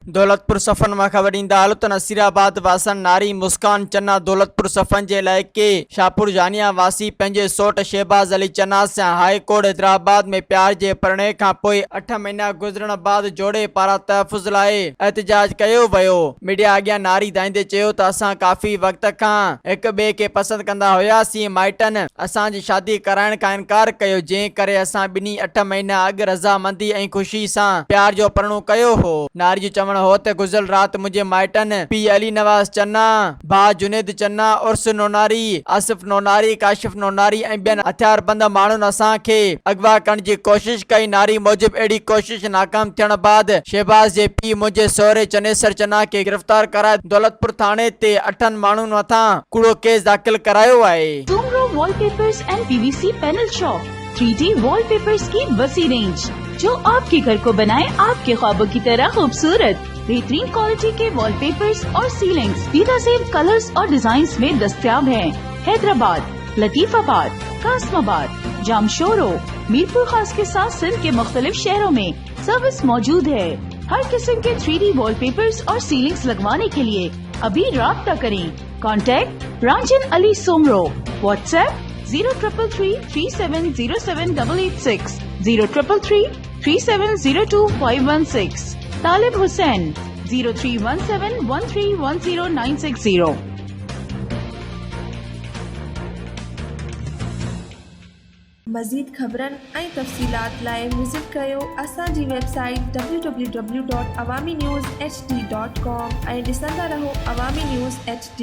दौलतपुर सफ़न में ख़बर ईंदा हलो त नसीराबाद वासन नारी मुस्कान चन्ना दौलतपुर सफ़न के इलाइक़े शाहपुर जानिया वासी पंहिंजे सोट शहबाज अली चन्ना से हाई कोर्ट हैदराबाद में प्यार के प्रणय खां पोइ 8 महीना गुजरण बाद जोड़े पारा तहफ़ुज़ लाइ एहतजाज कयो वियो। मीडिया अॻियां नारी दाईंदे चयो त असां काफ़ी वक़्त खां एक ॿिए खे पसंद कंदा हुआसीं। माइटनि असांजी शादी कराइण खां इनकार कयो, जंहिं करे असां ॿिन्ही 8 महीना अॻु रज़ामंदी ऐं ख़ुशी सां प्यार जो प्रणो कयो हो। नारी जो चवण हो त गुज़िरियल रात मुझे माइटन पी अली नवाज चन्ना, भाउ जुनेद चन्ना, उर्स नोनारी, आसिफ नोनारी, काशिफ नोनारी ऐं ॿियनि हथियारबंद माण्हुनि असांखे अगवा करण जी कोशिश कई। नारी मूजिब अहिड़ी कोशिश नाकाम थियण बाद शहबाज जे पीउ मुंहिंजे सहुरे चनेसर चन्ना खे गिरफ्तार कराए दौलतपुर थाणे ते 8 माण्हुनि मथां कूड़ो केस दाख़िल करायो आहे। Soomro wallpapers and PVC panel shop 3D wallpapers की वसी रेंज जो आपके घर को बनाए आपके ख्वाबों की तरह खूबसूरत। बेहतरीन क्वालिटी के वॉलपेपर्स और सीलिंग्स बेहतरीन कलर्स और डिजाइन्स में दस्तयाब हैं। हैदराबाद, लतीफाबाद, कासमाबाद, जामशोरो, मीरपुर खास के साथ सिंध के मुख्तलिफ शहरों में सर्विस मौजूद है। हर किस्म के 3D वॉलपेपर्स और सीलिंग्स लगवाने के लिए अभी राब्ता करें। कॉन्टैक्ट रांजन अली सोमरो। व्हाट्सएप 0333370786, 033337025516। तालिब हुसैन 031713109060। मज़ीद ख़बरन ऐं तफ़सीलात लाइ विज़िट कयो असांजी वेबसाइट www.awamiNewsHD.com ऐं ॾिसंदा रहो अवामी न्यूज़ HD।